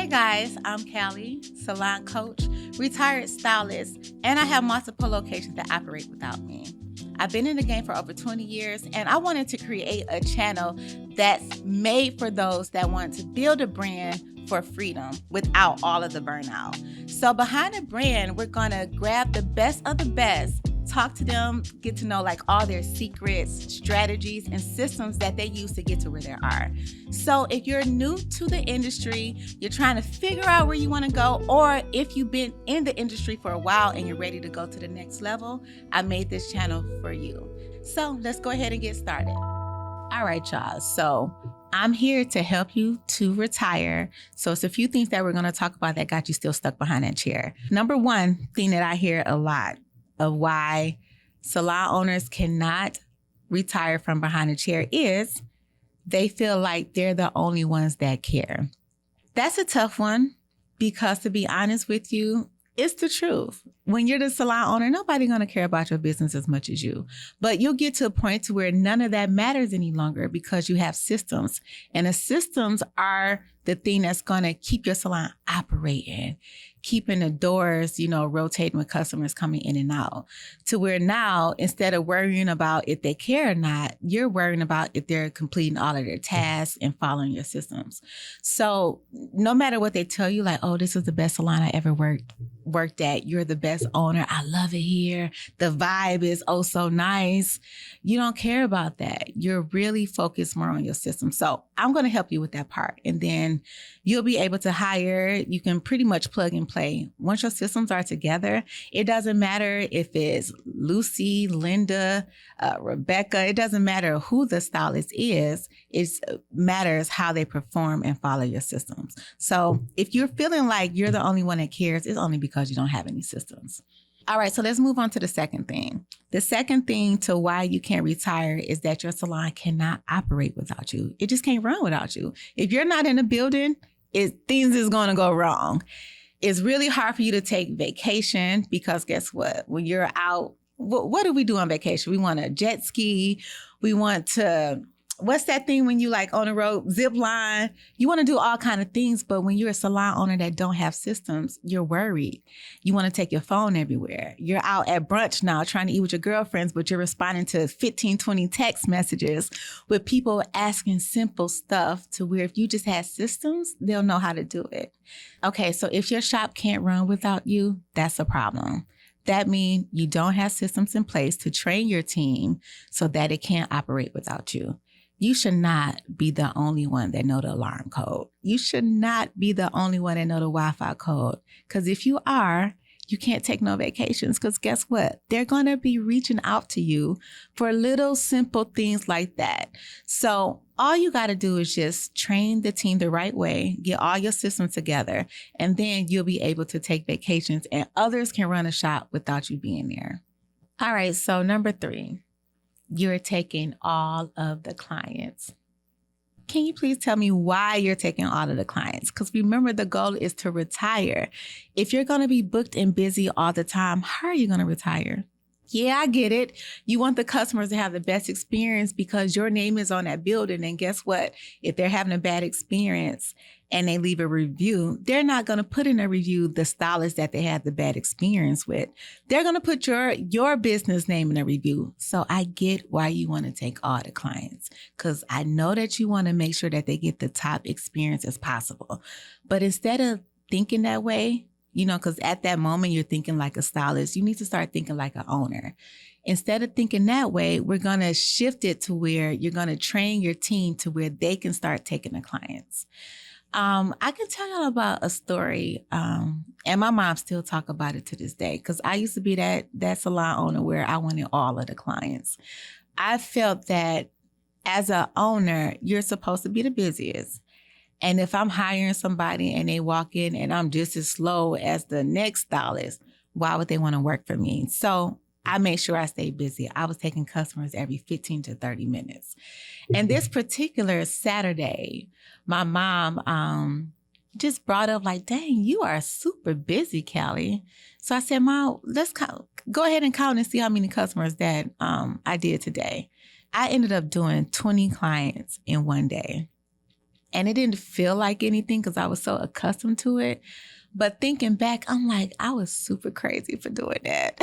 Hey guys, I'm Callie, salon coach, retired stylist, and I have multiple locations that operate without me. I've been in the game for over 20 years, and I wanted to create a channel that's made for those that want to build a brand for freedom without all of the burnout. So behind the brand, we're gonna grab the best of the best, talk to them, get to know like all their secrets, strategies, and systems that they use to get to where they are. So if you're new to the industry, you're trying to figure out where you want to go, or if you've been in the industry for a while and you're ready to go to the next level, I made this channel for you. So let's go ahead and get started. All right, y'all. So I'm here to help you to retire. So it's a few things that we're going to talk about that got you still stuck behind that chair. Number one thing that I hear a lot of why salon owners cannot retire from behind a chair is they feel like they're the only ones that care. That's a tough one because, to be honest with you, it's the truth. When you're the salon owner, nobody's going to care about your business as much as you. But you'll get to a point to where none of that matters any longer because you have systems. And the systems are the thing that's going to keep your salon operating, keeping the doors, rotating with customers coming in and out. To where now, instead of worrying about if they care or not, you're worrying about if they're completing all of their tasks and following your systems. So no matter what they tell you, like, oh, this is the best salon I ever worked at. You're the best owner. I love it here. The vibe is oh so nice. You don't care about that. You're really focused more on your system. So I'm going to help you with that part. And then you'll be able to hire. You can pretty much plug and play. Once your systems are together, it doesn't matter if it's Lucy, Linda, Rebecca. It doesn't matter who the stylist is. It matters how they perform and follow your systems. So if you're feeling like you're the only one that cares, it's only because you don't have any systems. All right, so let's move on to the second thing. The second thing to why you can't retire is that your salon cannot operate without you. It just can't run without you. If you're not in the building, things is going to go wrong. It's really hard for you to take vacation because guess what? When you're out, what do we do on vacation? We want to jet ski. We want to... What's that thing when you like on the road, zip line? You want to do all kind of things, but when you're a salon owner that don't have systems, you're worried. You want to take your phone everywhere. You're out at brunch now trying to eat with your girlfriends, but you're responding to 15, 20 text messages with people asking simple stuff to where if you just had systems, they'll know how to do it. Okay, so if your shop can't run without you, that's a problem. That means you don't have systems in place to train your team so that it can't operate without you. You should not be the only one that know the alarm code. You should not be the only one that know the Wi-Fi code. Because if you are, you can't take no vacations. Because guess what? They're going to be reaching out to you for little simple things like that. So all you got to do is just train the team the right way, get all your systems together, and then you'll be able to take vacations and others can run a shop without you being there. All right, so number 3. You're taking all of the clients. Can you please tell me why you're taking all of the clients? Because remember, the goal is to retire. If you're going to be booked and busy all the time, how are you going to retire? Yeah, I get it. You want the customers to have the best experience because your name is on that building. And guess what? If they're having a bad experience and they leave a review, they're not going to put in a review the stylist that they had the bad experience with. They're going to put your business name in a review. So I get why you want to take all the clients because I know that you want to make sure that they get the top experience as possible. But instead of thinking that way, because at that moment you're thinking like a stylist, you need to start thinking like an owner. Instead of thinking that way, we're going to shift it to where you're going to train your team to where they can start taking the clients. I can tell y'all about a story, and my mom still talk about it to this day because I used to be that salon owner where I wanted all of the clients. I felt that as an owner, you're supposed to be the busiest. And if I'm hiring somebody and they walk in and I'm just as slow as the next stylist, why would they want to work for me? So I made sure I stayed busy. I was taking customers every 15 to 30 minutes. And this particular Saturday, my mom just brought up like, dang, you are super busy, Callie. So I said, Mom, let's go ahead and count and see how many customers that I did today. I ended up doing 20 clients in one day. and it didn't feel like anything because I was so accustomed to it. But thinking back, I'm like, I was super crazy for doing that.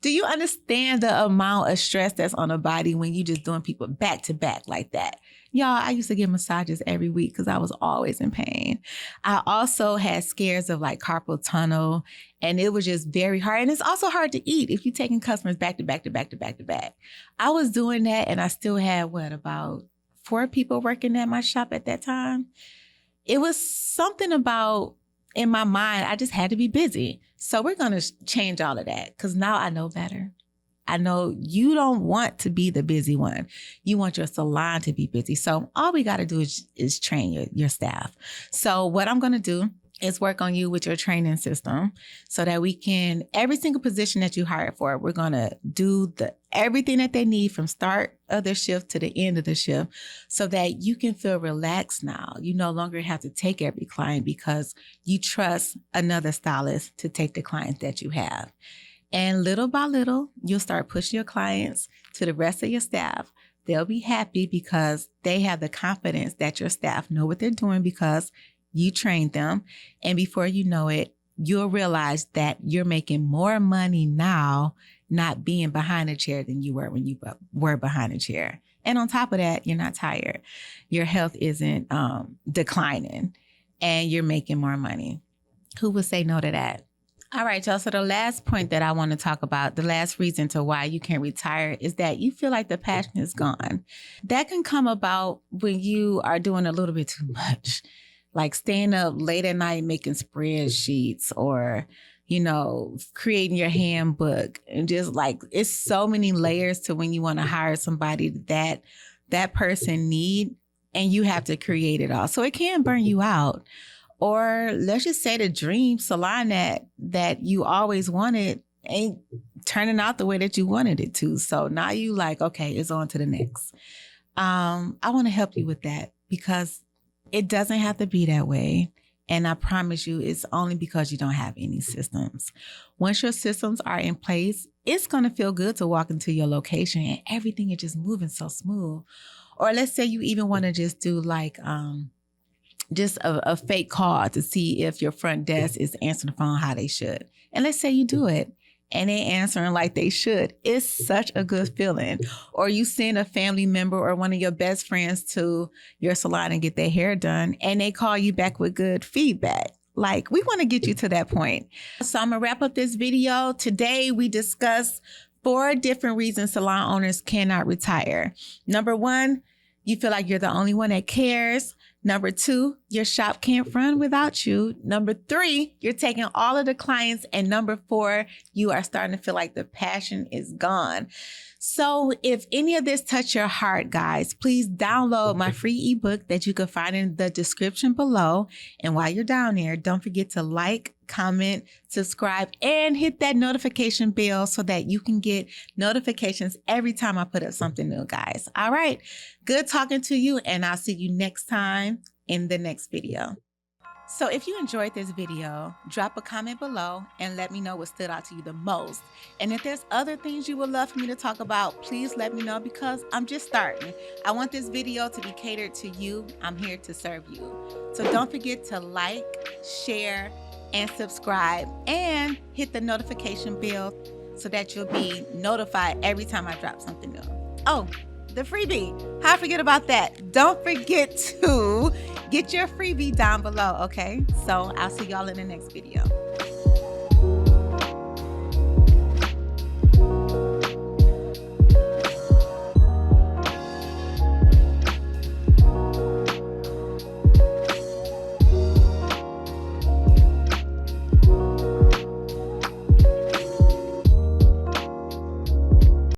Do you understand the amount of stress that's on a body when you just doing people back to back like that? Y'all, I used to get massages every week because I was always in pain. I also had scares of like carpal tunnel, and it was just very hard. And it's also hard to eat if you're taking customers back to back to back to back to back. I was doing that, and I still had, about 4 people working at my shop at that time. It was something about, in my mind, I just had to be busy. So we're going to change all of that because now I know better. I know you don't want to be the busy one. You want your salon to be busy. So all we got to do is train your staff. So what I'm going to do is work on you with your training system so that we can, every single position that you hired for, we're going to do everything that they need from start of the shift to the end of the shift so that you can feel relaxed now. You no longer have to take every client because you trust another stylist to take the clients that you have. And little by little, you'll start pushing your clients to the rest of your staff. They'll be happy because they have the confidence that your staff know what they're doing because you trained them. And before you know it, you'll realize that you're making more money now not being behind a chair than you were when you were behind a chair. And on top of that, you're not tired. Your health isn't declining and you're making more money. Who would say no to that? All right, y'all. So the last point that I want to talk about, the last reason to why you can't retire is that you feel like the passion is gone. That can come about when you are doing a little bit too much, like staying up late at night making spreadsheets or, creating your handbook. And just like, it's so many layers to when you want to hire somebody that person need, and you have to create it all. So it can burn you out. Or let's just say the dream salon that you always wanted ain't turning out the way that you wanted it to. So now you like, okay, it's on to the next. I want to help you with that because it doesn't have to be that way. And I promise you, it's only because you don't have any systems. Once your systems are in place, it's going to feel good to walk into your location and everything is just moving so smooth. Or let's say you even want to just do like, just a fake call to see if your front desk is answering the phone how they should. And let's say you do it and they answering like they should. It's such a good feeling. Or you send a family member or one of your best friends to your salon and get their hair done and they call you back with good feedback. Like, we want to get you to that point. So I'm going to wrap up this video. Today we discuss 4 different reasons salon owners cannot retire. Number 1, you feel like you're the only one that cares. Number 2, your shop can't run without you. Number 3, you're taking all of the clients. And number 4, you are starting to feel like the passion is gone. So if any of this touched your heart, guys, please download my free ebook that you can find in the description below. And while you're down there, don't forget to like, comment, subscribe, and hit that notification bell so that you can get notifications every time I put up something new, guys. All right. Good talking to you, and I'll see you next time in the next video. So if you enjoyed this video, drop a comment below and let me know what stood out to you the most. And if there's other things you would love for me to talk about, please let me know because I'm just starting. I want this video to be catered to you. I'm here to serve you. So don't forget to like, share, and subscribe and hit the notification bell so that you'll be notified every time I drop something new. Oh, the freebie. How I forget about that? Don't forget to get your freebie down below, okay? So I'll see y'all in the next video.